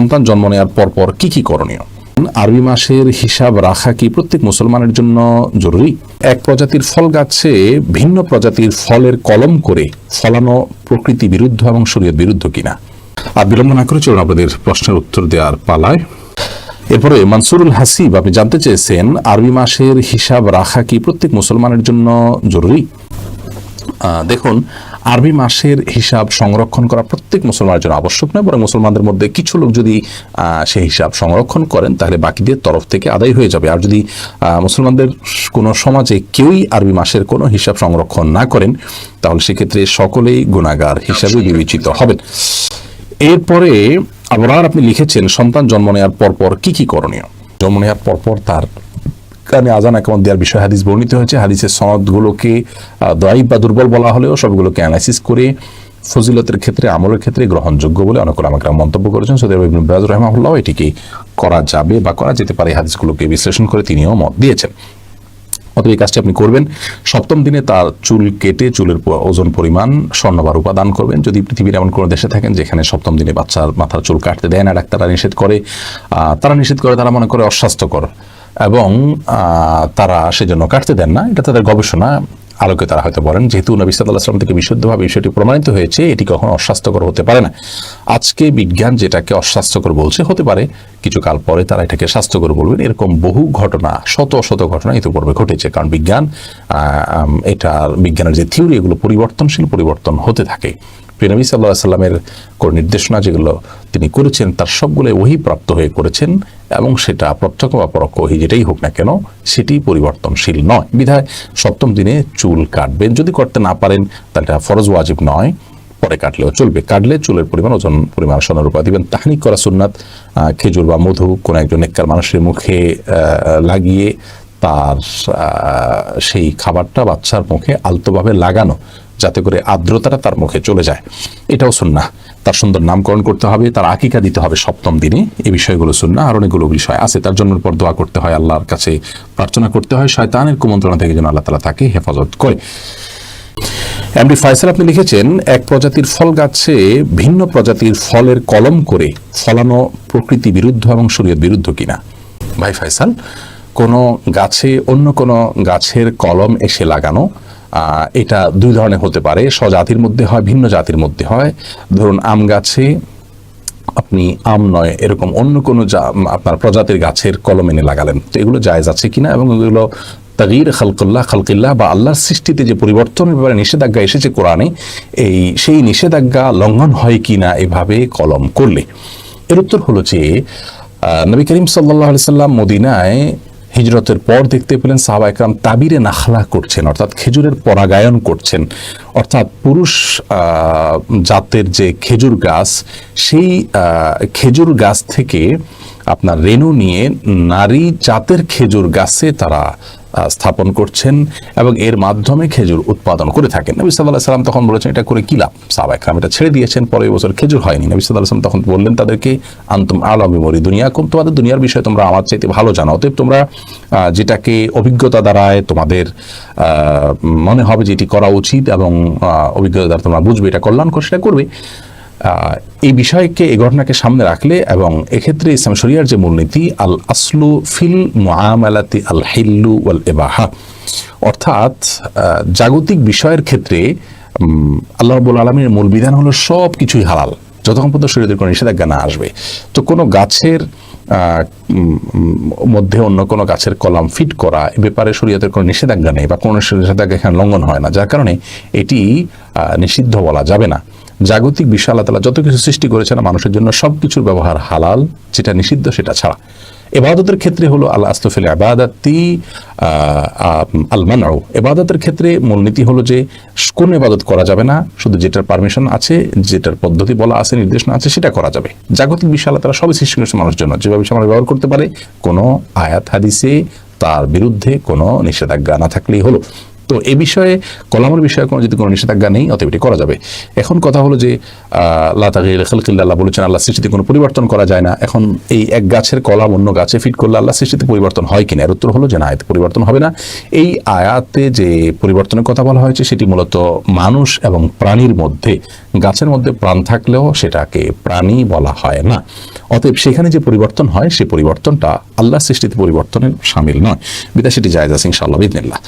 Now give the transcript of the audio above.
সন্তান জন্ম নেওয়ার পরপর কি করণীয়? আরবি মাসের হিসাব রাখা কি প্রত্যেক মুসলমানের জন্য জরুরি? এক প্রজাতির ফল গাছে ভিন্ন প্রজাতির ফলের কলম করে ফলানো প্রকৃতি বিরুদ্ধ এবং শরীয়ত বিরুদ্ধ কিনা? আর বিলম্ব না করে চলুন আপনাদের প্রশ্নের উত্তর দেওয়ার পালায়। এরপরে মানসুরুল হাসিব আপনি জানতে চেয়েছেন, আরবি মাসের হিসাব রাখা কি প্রত্যেক মুসলমানের জন্য জরুরি? দেখুন, আরবি মাসের হিসাব সংরক্ষণ করা প্রত্যেক মুসলমানের জন্য আবশ্যক নয়, বরং মুসলমানদের মধ্যে কিছু লোক যদি সেই হিসাব সংরক্ষণ করেন তাহলে বাকিদের তরফ থেকে আদায় হয়ে যাবে। আর যদি মুসলমানদের কোনো সমাজে কেউই আরবি মাসের কোনো হিসাব সংরক্ষণ না করেন তাহলে সেক্ষেত্রে সকলেই গুনাহগার হিসাবে বিবেচিত হবেন। এরপরে আবার আপনি লিখেছেন, সন্তান জন্ম নেওয়ার পরপর কি করণীয়? জন্ম নেওয়ার পরপর তার কানে আজান একমত দেওয়ার বিষয়ে হাদিস বর্ণিত হয়েছে। হাদিসের সনদগুলোকে দায়ীফ বা দুর্বল বলা হলেও সবগুলোকে অ্যানালাইসিস করে ফজিলতের ক্ষেত্রে, আমলের ক্ষেত্রে গ্রহণযোগ্য বলে অনেক ওলামায়ে মন্তব্য করেছেন। সৌদি ইবনে বাজ রাহিমাহুল্লাহ এটিকে করা যাবে বা করা যেতে পারে হাদিসগুলোকে বিশ্লেষণ করে তিনিও মত দিয়েছেন। অতএব এই কাজটি আপনি করবেন, সপ্তম দিনে তার চুল কেটে চুলের ওজন পরিমাণ স্বর্ণ বা রূপা দান করবেন। যদি পৃথিবীর এমন কোনো দেশে থাকেন যেখানে সপ্তম দিনে বাচ্চার মাথার চুল কাটতে দেয় না, ডাক্তাররা নিষেধ করে, তারা মনে করে অস্বাস্থ্যকর এবং তারা সেজন্য কাটতে দেন না। এটা তাদের গবেষণা আলোকে তারা হয়তো বলেন, যেহেতু নবী সাল্লাল্লাহু আলাইহি ওয়াসাল্লাম থেকে বিশুদ্ধভাবে বিষয়টি প্রমাণিত হয়েছে, এটি কখনো অস্বাস্থ্যকর হতে পারে না। আজকে বিজ্ঞান যেটাকে অস্বাস্থ্যকর বলছে, হতে পারে কিছু কাল পরে তারা এটাকে স্বাস্থ্যকর বলবেন। এরকম বহু ঘটনা, শত শত ঘটনা ইতিপূর্বে ঘটেছে, কারণ বিজ্ঞানের যে থিওরি এগুলো পরিবর্তন হতে থাকে। প্রিয় নবী সাল্লাল্লাহু আলাইহি ওয়াসাল্লামের কোন নির্দেশনা যেগুলো তিনি করেছেন তার সবগুলো ওহী প্রাপ্ত হয়ে করেছেন, এবং সেটা প্রত্যক্ষ বা পরোক্ষ ওহী যেটাই হোক না কেন সেটি পরিবর্তনশীল নয়। বিধায় সপ্তম দিনে চুল কাটবেন। যদি করতে না পারেন তাহলে এটা ফরজ ওয়াজিব নয়, পরে কাটলেও চলবে। কাটলে চুলের ওজন পরিমাণ স্বর্ণরূপা দিবেন। তাহনিক করা সুন্নাত, খেজুর বা মধু কোনো একজন নেককার মানুষের মুখে লাগিয়ে তার সেই খাবারটা বাচ্চার মুখে আলতোভাবে লাগানো, যাতে করে আর্দ্রতাটা তার মুখে চলে যায়, এটাও সুন্নাহ। তার সুন্দর নামকরণ করতে হবে, তার আকিকা দিতে হবে সপ্তম দিনে, এই বিষয়গুলো সুন্নাহ। আর অনেকগুলো বিষয় আছে, তার জন্য পর দোয়া করতে হয়, আল্লাহর কাছে প্রার্থনা করতে হয় শয়তানের কুমন্ত্রণা থেকে যেন আল্লাহ তাআলা তাকে হেফাজত করে। এমডি ফয়সাল আপনি লিখেছেন, এক প্রজাতির ফল গাছে ভিন্ন প্রজাতির ফলের কলম করে ফলানো প্রকৃতি বিরুদ্ধ এবং শরীয়ত বিরুদ্ধ কিনা? ভাই ফয়সাল, কোনো গাছে অন্য কোনো গাছের কলম এসে লাগানো, এটা দুই ধরনের হতে পারে। স্বজাতির মধ্যে হয়, ভিন্ন জাতির মধ্যে হয়। ধরুন আম গাছে আপনি আম নয় এরকম অন্য কোনো আপনার প্রজাতির গাছের কলম এনে লাগালেন, তো এগুলো জায়েজ আছে কিনা, এবং এগুলো তাগয়ীর খালকিল্লাহ বা আল্লাহর সৃষ্টিতে যে পরিবর্তনের ব্যাপারে নিষেধাজ্ঞা এসেছে কোরআনে, সেই নিষেধাজ্ঞা লঙ্ঘন হয় কিনা এভাবে কলম করলে? এর উত্তর হলো যে নবী করিম সাল্লাল্লাহু আলাইহি সাল্লাম মদিনায় হিজরতের পর দেখতে পেলেন সাহাবা একরাম তাবিরে নাখলা করছেন, অর্থাৎ খেজুরের পরাগায়ন করছেন। অর্থাৎ পুরুষ জাতের যে খেজুর গাছ, সেই খেজুর গাছ থেকে আপনার রেণু নিয়ে নারী জাতের খেজুর গাছে তারা স্থাপন করছেন এবং এর মাধ্যমে খেজুর উৎপাদন করে থাকেন। নবী সাল্লাল্লাহু আলাইহি সাল্লাম তখন বলেছেন, এটা করে কি লাভ? সাহাবা একরাম এটা ছেড়ে দিয়েছেন, পরের বছর খেজুর হয়নি। নবী সাল্লাল্লাহু আলাইহি সাল্লাম তখন বললেন তাদেরকে, আনতুম আ'লামু বিউমুরি দুনিয়াকুম, তোমাদের দুনিয়ার বিষয়ে তোমরা আমার চাইতে ভালো জানো, অতএব তোমরা যেটাকে অভিজ্ঞতা দ্বারায় তোমাদের মনে হবে যে এটি করা উচিত এবং অভিজ্ঞতা দ্বারা তোমরা বুঝবে এটা কল্যাণকর, সেটা করবে। এই বিষয়কে, এই ঘটনাকে সামনে রাখলে, এবং এক্ষেত্রে ইসলাম শরিয়ার যে মূলনীতি আল আসলু ফিল মুআমালাতি আল হিল্লু ওয়াল ইবাহা, অর্থাৎ জাগতিক বিষয়ের ক্ষেত্রে আল্লাহ রাব্বুল আলামিনের মূল বিধান হলো সব কিছুই হালাল যতক্ষণ পর্যন্ত শরীয়তের কোনো নিষেধাজ্ঞা না আসবে। তো কোনো গাছের মধ্যে অন্য কোনো গাছের কলম ফিট করা, এ ব্যাপারে শরীয়তের কোনো নিষেধাজ্ঞা নেই বা কোনো নিষেধাজ্ঞা এখানে লঙ্ঘন হয় না, যার কারণে এটি নিষিদ্ধ বলা যাবে না। জাগতিক বিষয় আল্লাহ তাআলা যত কিছু সৃষ্টি করেছেন মানুষের জন্য সব কিছুর ব্যবহার হালাল, যেটা নিষিদ্ধ সেটা ছাড়া। ইবাদতের ক্ষেত্রে হলো আল আসলু ফিল ইবাদাতি আল মানউ, ইবাদতের ক্ষেত্রে মূলনীতি হলো যে কোন ইবাদত করা যাবে না, শুধু যেটার পারমিশন আছে, যেটার পদ্ধতি বলা আছে, নির্দেশনা আছে, সেটা করা যাবে। জাগতিক বিষয় আল্লাহ তাআলা সবই সৃষ্টি করেছে মানুষের জন্য, যেভাবে সে আমরা ব্যবহার করতে পারে, কোনো আয়াত হাদিসে তার বিরুদ্ধে কোনো নিষেধাজ্ঞা না থাকলেই হলো। তো এই বিষয়ে কলামের বিষয়ে যদি কোনো নিষেধাজ্ঞা নেই, অতএব এটি করা যাবে। এখন কথা হলো যে লা তাগয়িরা খালকিল্লাহ, আল্লাহ বলেছেন আল্লাহ সৃষ্টিতে কোনো পরিবর্তন করা যায় না। এখন এই এক গাছের কলাম অন্য গাছে ফিট করলে আল্লাহ সৃষ্টিতে পরিবর্তন হয় কিনা, এর উত্তর হলো যে না, এতে পরিবর্তন হবে না। এই আয়াতে যে পরিবর্তনের কথা বলা হয়েছে সেটি মূলত মানুষ এবং প্রাণীর মধ্যে, গাছের মধ্যে প্রাণ থাকলেও সেটাকে প্রাণী বলা হয় না। অতএব সেখানে যে পরিবর্তন হয় সেই পরিবর্তনটা আল্লাহ সৃষ্টিতে পরিবর্তনের শামিল নয়, বিধায় সেটি জায়েজ আছে ইনশাআল্লাহ বিইذনিল্লাহ।